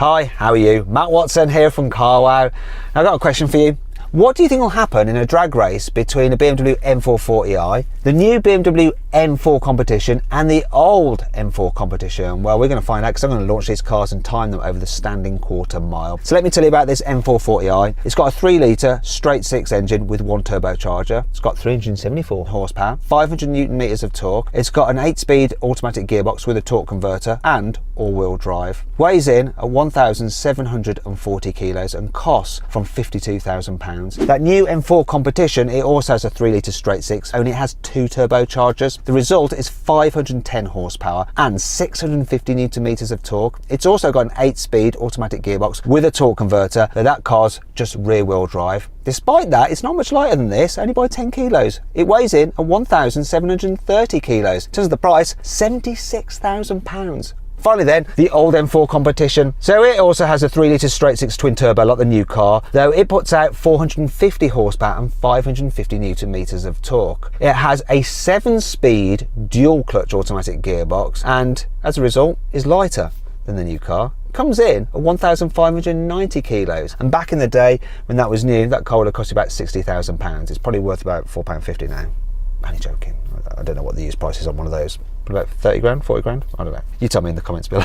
Hi, how are you? Matt Watson here from carwow. I've got a question for you. What do you think will happen in a drag race between a BMW M440i, the new BMW M4 competition and the old M4 competition? Well, we're going to find out because I'm going to launch these cars and time them over the standing quarter mile. So let me tell you about this M440i. It's got a 3-litre straight 6 engine with 1 turbocharger. It's got 374 horsepower, 500 newton meters of torque. It's got an 8-speed automatic gearbox with a torque converter and all-wheel drive. Weighs in at 1,740 kilos and costs from £52,000. That new M4 competition, it also has a 3-litre straight 6, only it has 2 turbochargers. The result is 510 horsepower and 650 newton meters of torque. It's also got an 8-speed automatic gearbox with a torque converter, but that car's just rear-wheel drive. Despite that, it's not much lighter than this, only by 10 kilos. It weighs in at 1,730 kilos. In terms of the price, £76,000. Finally then, the old M4 competition. So it also has a 3-litre straight 6 twin turbo like the new car, though it puts out 450 horsepower and 550 newton meters of torque. It has a 7-speed dual clutch automatic gearbox and as a result is lighter than the new car. It comes in at 1,590 kilos, and back in the day when that was new, that car would have cost you about £60,000. It's probably worth about £4.50 now. Only joking. I don't know what the used price is on one of those. About 30 grand, 40 grand? I don't know. You tell me in the comments below.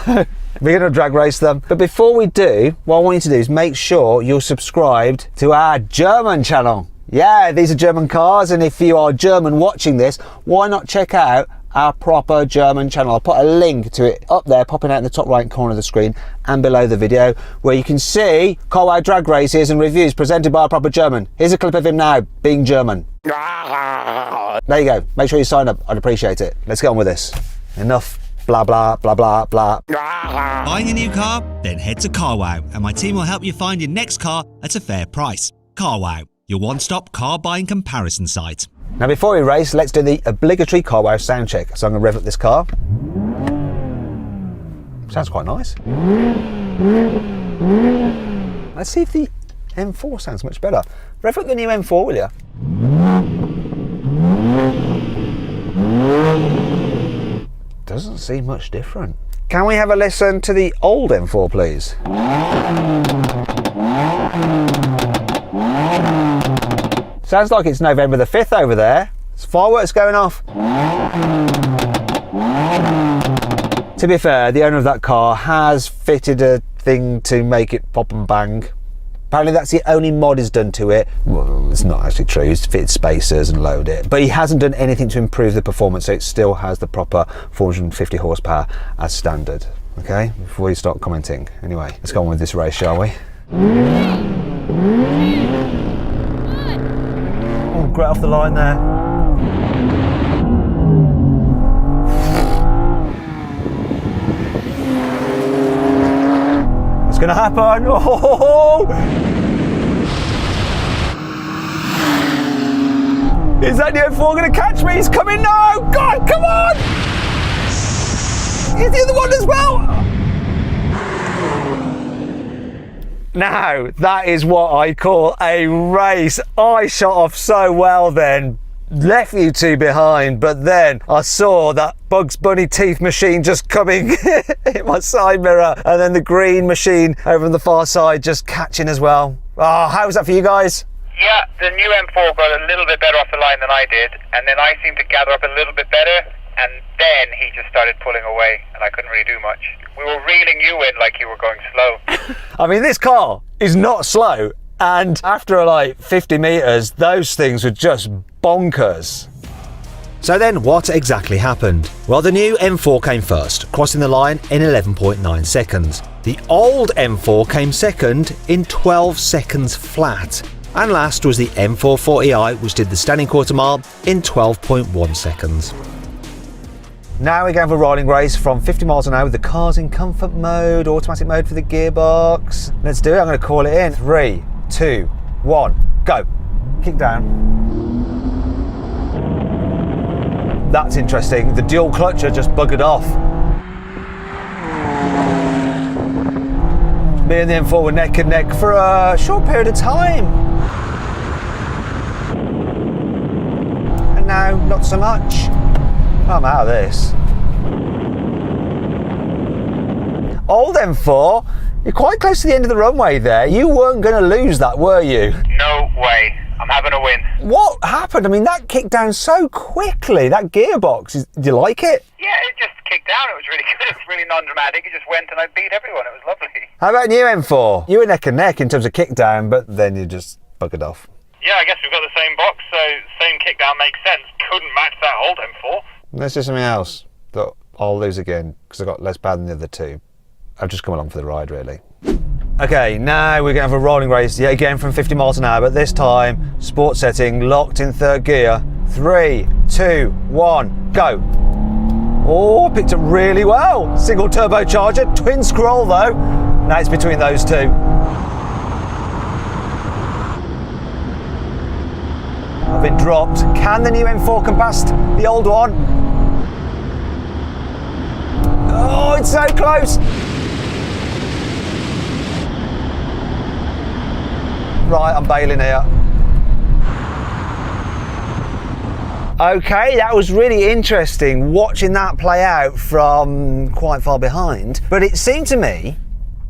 We're going to drag race them. But before we do, what I want you to do is make sure you're subscribed to our German channel. Yeah, these are German cars, and if you are German watching this, why not check out our proper German channel? I'll put a link to it up there, popping out in the top right corner of the screen and below the video, where you can see carwow drag races and reviews presented by a proper German. Here's a clip of him now, being German. There you go. Make sure you sign up. I'd appreciate it. Let's get on with this. Enough blah, blah, blah, blah, blah. Buying a new car? Then head to carwow, and my team will help you find your next car at a fair price. Carwow, your one-stop car buying comparison site. Now before we race, let's do the obligatory carwow sound check. So I'm going to rev up this car. Sounds quite nice. Let's see if the M4 sounds much better. Rev up the new M4, will you? Doesn't seem much different. Can we have a listen to the old M4, please? Sounds like it's November the 5th over there. There's fireworks going off. To be fair, the owner of that car has fitted a thing to make it pop and bang. Apparently that's the only mod he's done to it. Well, it's not actually true. He's fitted spacers and load it. But he hasn't done anything to improve the performance, so it still has the proper 450 horsepower as standard. Okay, before you start commenting. Anyway, let's go on with this race, shall we? Oh, great off the line there. What's going to happen? Oh! Is that the M4 going to catch me? He's coming now! God, come on! He's the other one as well! Now, that is what I call a race. I shot off so well then, left you two behind, but then I saw that Bugs Bunny teeth machine just coming in my side mirror, and then the green machine over on the far side just catching as well. Oh, how was that for you guys? Yeah, the new M4 got a little bit better off the line than I did, and then I seemed to gather up a little bit better, and then he just started pulling away, and I couldn't really do much. We were reeling you in like you were going slow. I mean, this car is not slow, and after like 50 meters, those things were just bonkers. So then what exactly happened? Well, the new M4 came first, crossing the line in 11.9 seconds. The old M4 came second in 12 seconds flat. And last was the M440i, which did the standing quarter mile in 12.1 seconds. Now we're going for a rolling race from 50 miles an hour with the cars in comfort mode, automatic mode for the gearbox. Let's do it. I'm going to call it in. 3, 2, 1, go. Kick down. That's interesting. The dual clutcher just buggered off. Me and the M4 were neck and neck for a short period of time. And now, not so much. I'm out of this. Old M4 You're quite close to the end of the runway there. You weren't going to lose that, were you? No way. I'm having a win. What happened? I mean, that kicked down so quickly. That gearbox, do you like it? Yeah, it just kicked down. It was really good. It was really non-dramatic. It just went and I beat everyone. It was lovely. How about new M4? You were neck and neck in terms of kick down, but then you just buggered off. Yeah, I guess we've got the same box, so same kickdown makes sense. Couldn't match that old M4. Let's do something else that I'll lose again because I got less bad than the other two. I've just come along for the ride, really. Okay, now we're going to have a rolling race yet again from 50 miles an hour, but this time sport setting, locked in third gear. 3, 2, 1, go. Oh, picked up really well. Single turbocharger, twin scroll though. Now it's between those two. I've been dropped. Can the new M4 come past the old one? Oh, it's so close. Right, I'm bailing here. Okay, that was really interesting watching that play out from quite far behind. But it seemed to me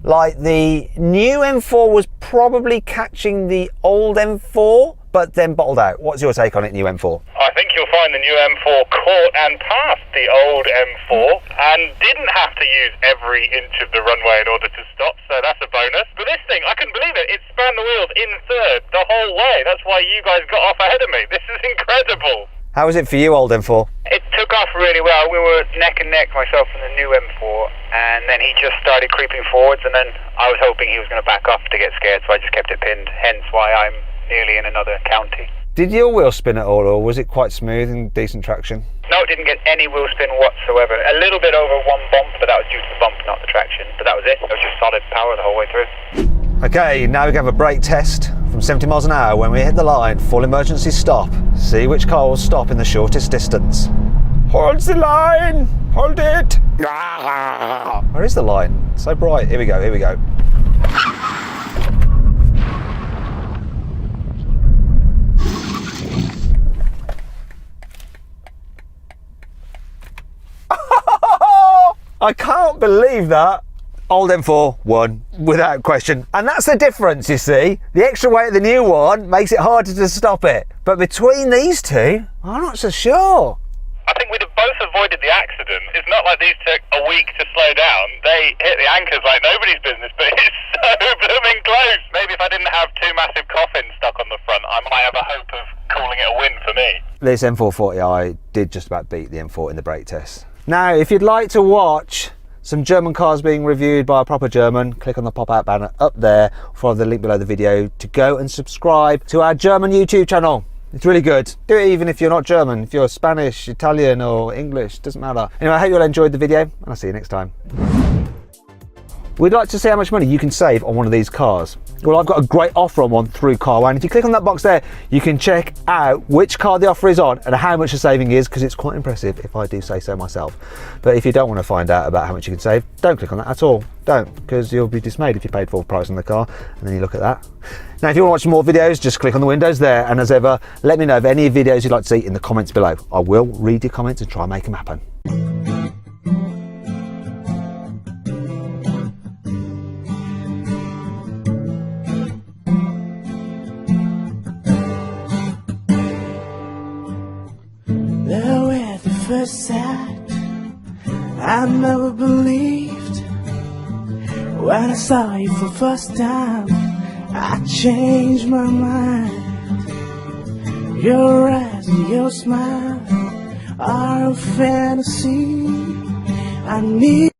like the new M4 was probably catching the old M4, but then bottled out. What's your take on it, new M4? I think you'll find the new M4 caught and passed the old M4 and didn't have to use every inch of the runway in order to stop, so that's a bonus. But this thing, I couldn't believe it. It span the wheels in third the whole way. That's why you guys got off ahead of me. This is incredible. How was it for you, old M4? It took off really well. We were neck and neck, myself and the new M4, and then he just started creeping forwards, and then I was hoping he was going to back off to get scared, so I just kept it pinned, hence why I'm nearly in another county. Did your wheel spin at all, or was it quite smooth and decent traction? No, it didn't get any wheel spin whatsoever. A little bit over one bump, but that was due to the bump, not the traction. But that was it. It was just solid power the whole way through. Okay, now we can have a brake test from 70 miles an hour. When we hit the line, full emergency stop. See which car will stop in the shortest distance. Hold the line! Hold it! Where is the line? It's so bright. Here we go, here we go. I can't believe that. Old M4 won without question. And that's the difference, you see. The extra weight of the new one makes it harder to stop it. But between these two, I'm not so sure. I think we'd have both avoided the accident. It's not like these took a week to slow down. They hit the anchors like nobody's business, but it's so blooming close. Maybe if I didn't have two massive coffins stuck on the front, I might have a hope of calling it a win for me. This M440i did just about beat the M4 in the brake test. Now, if you'd like to watch some German cars being reviewed by a proper German, click on the pop-out banner up there, follow the link below the video to go and subscribe to our German YouTube channel. It's really good. Do it even if you're not German. If you're Spanish, Italian or English, doesn't matter. Anyway, I hope you all enjoyed the video and I'll see you next time. We'd like to see how much money you can save on one of these cars. Well, I've got a great offer on one through carwow, and if you click on that box there, you can check out which car the offer is on and how much the saving is, because it's quite impressive if I do say so myself. But if you don't want to find out about how much you can save, don't click on that at all. Don't, because you'll be dismayed if you paid full price on the car and then you look at that. Now, if you want to watch more videos, just click on the windows there, and as ever, let me know of any videos you'd like to see in the comments below. I will read your comments and try and make them happen. First sight, I never believed. When I saw you for first time, I changed my mind. Your eyes and your smile are a fantasy. I need